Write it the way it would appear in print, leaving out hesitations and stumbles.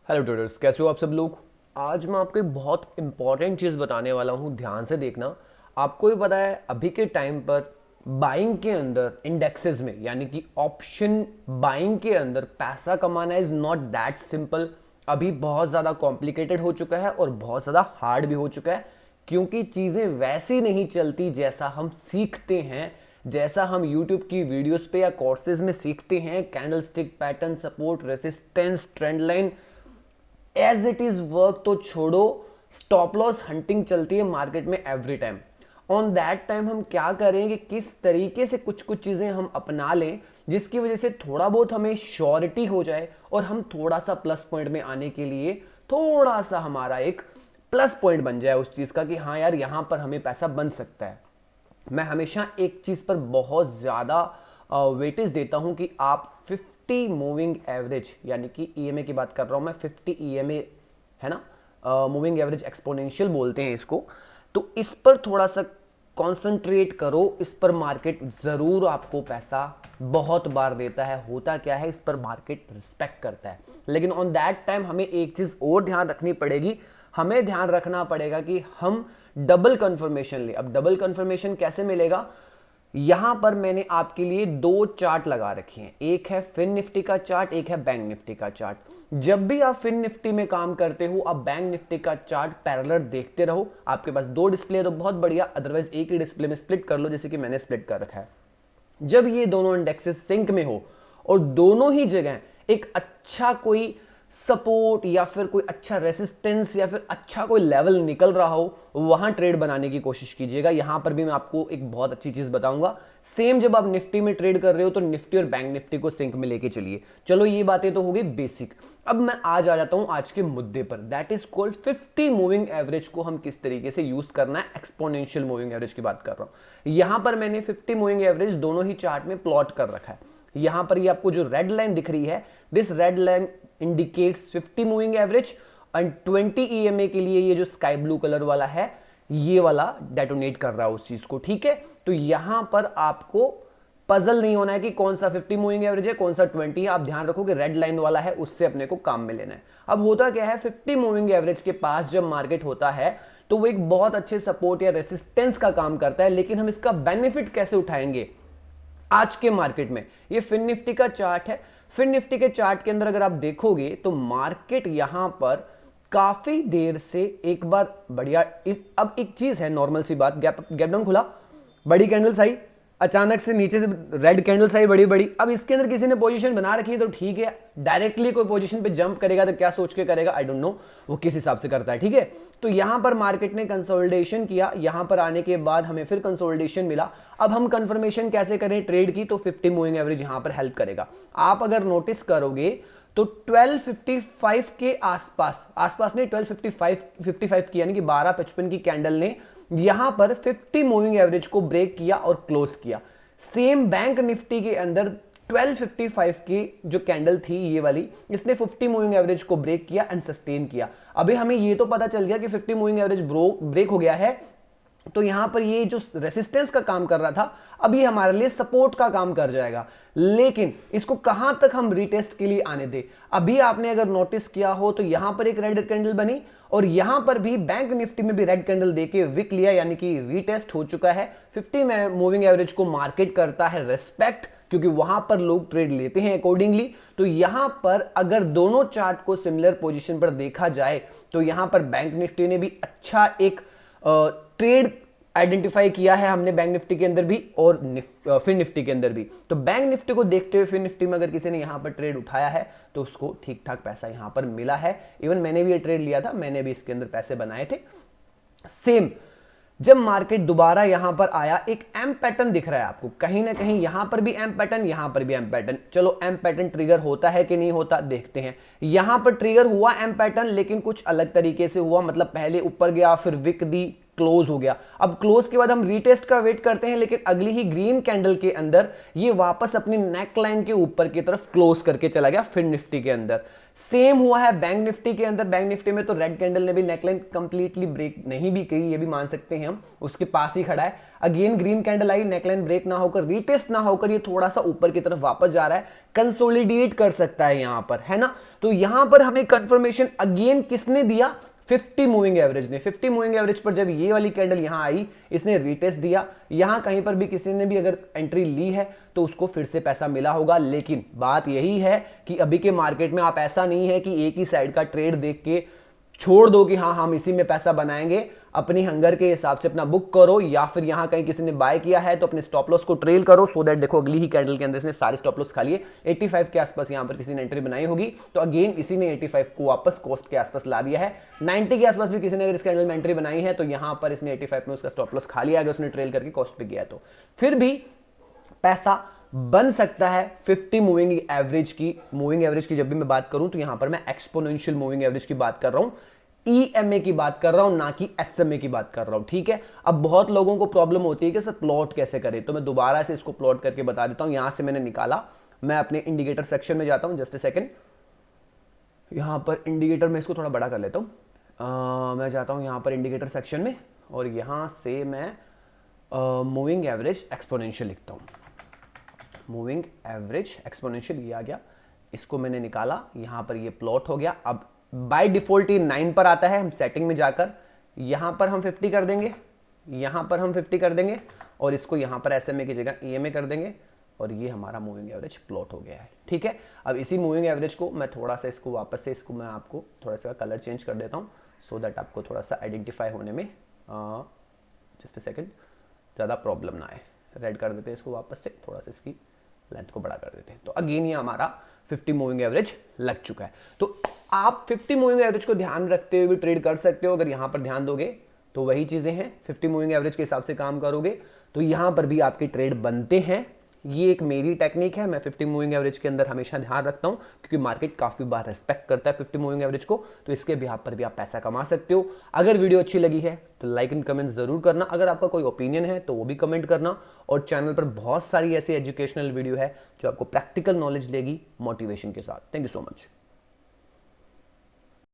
Hello traders, कैसे हो आप सब लोग। आज मैं आपको एक बहुत इंपॉर्टेंट चीज़ बताने वाला हूँ, ध्यान से देखना। आपको भी पता है अभी के टाइम पर बाइंग के अंदर इंडेक्सेस में यानी कि ऑप्शन बाइंग के अंदर पैसा कमाना इज नॉट दैट सिंपल। अभी बहुत ज़्यादा कॉम्प्लिकेटेड हो चुका है और बहुत ज़्यादा हार्ड भी हो चुका है, क्योंकि चीज़ें वैसी नहीं चलती जैसा हम सीखते हैं, जैसा हम YouTube की वीडियोस पे या कोर्सेज में सीखते हैं। Candlestick pattern, support, resistance, trend line, as it is work तो छोड़ो, स्टॉप लॉस हंटिंग चलती है मार्केट में every time. On that time हम क्या करें कि किस तरीके से कुछ कुछ चीजें हम अपना लें जिसकी वजह से थोड़ा बहुत हमें श्योरिटी हो जाए और हम थोड़ा सा प्लस पॉइंट में आने के लिए थोड़ा सा हमारा एक प्लस पॉइंट बन जाए उस चीज का कि हाँ यार यहां पर हमें पैसा बन सकता है। मैं हमेशा एक चीज पर बहुत ज्यादा वेटेज देता हूं कि आप 50 मूविंग एवरेज यानी कि ईएमए की बात कर रहा हूं मैं, 50 ईएमए है ना, मूविंग एवरेज एक्सपोनेंशियल बोलते हैं इसको। तो इस पर थोड़ा सा कॉन्सेंट्रेट करो, इस पर मार्केट जरूर आपको पैसा बहुत बार देता है। होता क्या है, इस पर मार्केट रिस्पेक्ट करता है, लेकिन ऑन दैट टाइम हमें एक चीज और ध्यान रखनी पड़ेगी। हमें ध्यान रखना पड़ेगा कि हम डबल कंफर्मेशन ले। अब डबल कंफर्मेशन कैसे मिलेगा, यहां पर मैंने आपके लिए दो चार्ट लगा रखे हैं, एक है फिन निफ्टी का चार्ट, एक है बैंक निफ्टी का चार्ट। जब भी आप फिन निफ्टी में काम करते हो आप बैंक निफ्टी का चार्ट पैरेलल देखते रहो। आपके पास दो डिस्प्ले है तो बहुत बढ़िया, अदरवाइज एक ही डिस्प्ले में स्प्लिट कर लो जैसे कि मैंने स्प्लिट कर रखा है। जब ये दोनों इंडेक्सेस सिंक में हो और दोनों ही जगह एक अच्छा कोई सपोर्ट या फिर कोई अच्छा रेसिस्टेंस या फिर अच्छा कोई लेवल निकल रहा हो, वहां ट्रेड बनाने की कोशिश कीजिएगा। यहां पर भी मैं आपको एक बहुत अच्छी चीज बताऊंगा। सेम जब आप निफ्टी में ट्रेड कर रहे हो तो निफ्टी और बैंक निफ्टी को सिंक में लेके चलिए। चलो ये बातें तो हो गई बेसिक। अब मैं आज आ जाता हूं आज के मुद्दे पर, that is called 50 moving average को हम किस तरीके से यूज करना है। एक्सपोनेंशियल मूविंग एवरेज की बात कर रहा हूं। यहां पर मैंने 50 मूविंग एवरेज दोनों ही चार्ट में प्लॉट कर रखा है। यहां पर ये आपको जो रेड लाइन दिख रही है, this red line indicates 50 moving average and 20 EMA के लिए ये जो स्काई ब्लू कलर वाला है ये वाला डेटोनेट कर रहा है उस चीज को। ठीक है, तो यहां पर आपको पजल नहीं होना है कि कौन सा 50 मूविंग एवरेज है कौन सा 20 है। आप ध्यान रखो कि रेड लाइन वाला है उससे अपने को काम में लेना है। अब होता क्या है, 50 मूविंग एवरेज के पास जब मार्केट होता है तो वो एक बहुत अच्छे सपोर्ट या रेसिस्टेंस का काम करता है, लेकिन हम इसका बेनिफिट कैसे उठाएंगे आज के मार्केट में। ये फिन निफ्टी का चार्ट है। फिन निफ्टी के चार्ट के अंदर अगर आप देखोगे तो मार्केट यहां पर काफी देर से एक बार बढ़िया, अब एक चीज है नॉर्मल सी बात, गैप डाउन खुला, बड़ी कैंडल्स आई, अचानक से नीचे से रेड कैंडल्स आई बड़ी बड़ी। अब इसके अंदर किसी ने पोजीशन बना रखी है तो ठीक है, डायरेक्टली कोई पोजीशन पे जंप करेगा तो क्या सोच के करेगा आई डोंट नो, वो किस हिसाब से करता है। ठीक है, तो यहां पर मार्केट ने कंसोलिडेशन किया, यहां पर आने के बाद हमें फिर कंसोलिडेशन मिला। अब हम कंफर्मेशन कैसे करें ट्रेड की, तो 50 मूविंग एवरेज यहां पर हेल्प करेगा। आप अगर नोटिस करोगे तो 1255 के आसपास, आसपास नहीं 1255 की यानी कि 1255 की कैंडल ने यहां पर 50 मूविंग एवरेज को ब्रेक किया और क्लोज किया। सेम बैंक निफ्टी के अंदर 1255 की जो कैंडल थी ये वाली, इसने 50 मूविंग एवरेज को ब्रेक किया एंड सस्टेन किया। अभी हमें ये तो पता चल गया कि 50 मूविंग एवरेज ब्रेक हो गया है, तो यहां पर ये जो रेसिस्टेंस का काम कर रहा था अब ये हमारे लिए सपोर्ट का काम कर जाएगा। लेकिन इसको कहां तक हम रीटेस्ट के लिए आने दे। अभी आपने अगर नोटिस किया हो तो यहां पर एक रेड कैंडल बनी और यहां पर भी बैंक निफ्टी में भी रेड कैंडल देके विक लिया, यानी कि रीटेस्ट हो चुका है। 50 मूविंग एवरेज को मार्केट करता है रेस्पेक्ट, क्योंकि वहां पर लोग ट्रेड लेते हैं अकॉर्डिंगली। तो यहां पर अगर दोनों चार्ट को सिमिलर पोजीशन पर देखा जाए तो यहां पर बैंक निफ्टी ने भी अच्छा एक ट्रेड आइडेंटिफाई किया है हमने बैंक निफ्टी के अंदर भी और फिन निफ्टी के अंदर भी। तो बैंक निफ्टी को देखते हुए फिन निफ्टी में अगर किसी ने यहां पर ट्रेड उठाया है तो उसको ठीक ठाक पैसा यहां पर मिला है। इवन मैंने भी ये ट्रेड लिया था, मैंने भी इसके अंदर पैसे बनाए थे। सेम जब मार्केट दोबारा यहां पर आया, एक एम पैटर्न दिख रहा है आपको कहीं ना कहीं, यहां पर भी एम पैटर्न, यहां पर भी एम पैटर्न। चलो एम पैटर्न ट्रिगर होता है कि नहीं होता देखते हैं। यहां पर ट्रिगर हुआ एम पैटर्न, लेकिन कुछ अलग तरीके से हुआ, मतलब पहले ऊपर गया फिर विक दी, क्लोज हो गया। अब क्लोज के बाद हम रीटेस्ट का वेट करते हैं, लेकिन अगली ही ग्रीन कैंडल के अंदर ये वापस अपनी नेक लाइन के ऊपर की तरफ क्लोज करके चला गया फिर निफ्टी के अंदर। सेम हुआ है बैंक निफ्टी के अंदर। बैंक निफ्टी में तो रेड कैंडल ने भी नेकलाइन कंप्लीटली ब्रेक नहीं भी की, ये भी मान सकते हैं हम, उसके पास ही खड़ा है। अगेन ग्रीन कैंडल आई, नेकलाइन ब्रेक ना होकर, रीटेस्ट ना होकर ये थोड़ा सा ऊपर की तरफ वापस जा रहा है, कंसोलिडेट कर सकता है यहां पर, है ना। तो यहां पर हमें कंफर्मेशन अगेन किसने दिया, 50 मूविंग एवरेज ने। 50 मूविंग एवरेज पर जब ये वाली कैंडल यहां आई, इसने रीटेस्ट दिया। यहां कहीं पर भी किसी ने भी अगर एंट्री ली है तो उसको फिर से पैसा मिला होगा। लेकिन बात यही है कि अभी के मार्केट में आप ऐसा नहीं है कि एक ही साइड का ट्रेड देख के छोड़ दो कि हाँ हम इसी में पैसा बनाएंगे। अपनी हंगर के हिसाब से अपना बुक करो, या फिर यहां कहीं किसी ने बाय किया है तो अपने स्टॉप लॉस को ट्रेल करो, सो दैट देखो अगली ही कैंडल के अंदर इसने सारे स्टॉप लॉस खा लिए। 85 के आसपास यहां पर किसी ने एंट्री बनाई होगी, तो अगेन इसी ने 85 को वापस कोस्ट के आसपास ला दिया है। 90 के आसपास भी किसी ने अगर इस कैंडल में एंट्री बनाई है तो यहां पर इसने 85 में उसका स्टॉप लॉस खा लिया, अगर उसने ट्रेल करके कॉस्ट पे गया तो फिर भी पैसा बन सकता है। 50 मूविंग एवरेज की जब भी मैं बात करूं तो यहां पर मैं एक्सपोनेंशियल मूविंग एवरेज की बात कर रहा हूं, ईएमए की बात कर रहा हूं, ना कि एसएमए की बात कर रहा हूं, ठीक है। अब बहुत लोगों को प्रॉब्लम होती है कि सर प्लॉट कैसे करें, तो मैं दोबारा से इसको प्लॉट करके बता देता हूं। यहां से मैंने निकाला, मैं अपने इंडिकेटर सेक्शन में जाता हूं, जस्ट ए सेकंड। यहां पर इंडिकेटर में इसको थोड़ा बड़ा कर लेता हूं। मैं जाता हूं यहां पर इंडिकेटर सेक्शन में, और यहां से मैं मूविंग एवरेज एक्सपोनेंशियल लिखता हूं। मूविंग एवरेज एक्सपोनेंशियल ये आ गया, इसको मैंने निकाला, यहां पर ये प्लॉट हो गया। अब बाय डिफॉल्ट ये 9 पर आता है। हम सेटिंग में जाकर यहां पर हम 50 कर देंगे, यहां पर हम 50 कर देंगे, और इसको यहां पर एसएमए की जगह ईएमए कर देंगे, और ये हमारा मूविंग एवरेज प्लॉट हो गया है, ठीक है। अब इसी मूविंग एवरेज को मैं थोड़ा सा इसको वापस से मैं आपको थोड़ा सा कलर चेंज कर देता हूं, सो दैट आपको थोड़ा सा आइडेंटिफाई होने में जस्ट ए सेकेंड ज़्यादा प्रॉब्लम ना आए। रेड कर देते हैं इसको वापस से, थोड़ा सा इसकी लेंथ को बड़ा कर देते हैं। तो अगेन ये हमारा 50 मूविंग एवरेज लग चुका है। तो आप 50 मूविंग एवरेज को ध्यान रखते हुए भी ट्रेड कर सकते हो। अगर यहां पर ध्यान दोगे तो वही चीजें हैं, 50 मूविंग एवरेज के हिसाब से काम करोगे तो यहां पर भी आपके ट्रेड बनते हैं। ये एक मेरी टेक्निक है, मैं 50 मूविंग एवरेज के अंदर हमेशा ध्यान रखता हूं, क्योंकि मार्केट काफी बार रिस्पेक्ट करता है 50 मूविंग एवरेज को, तो इसके भी आप पर भी आप पैसा कमा सकते हो। अगर वीडियो अच्छी लगी है तो लाइक एंड कमेंट जरूर करना। अगर आपका कोई ओपिनियन है तो वो भी कमेंट करना, और चैनल पर बहुत सारी ऐसी एजुकेशनल वीडियो है जो आपको प्रैक्टिकल नॉलेज देगी मोटिवेशन के साथ। Thank you so much.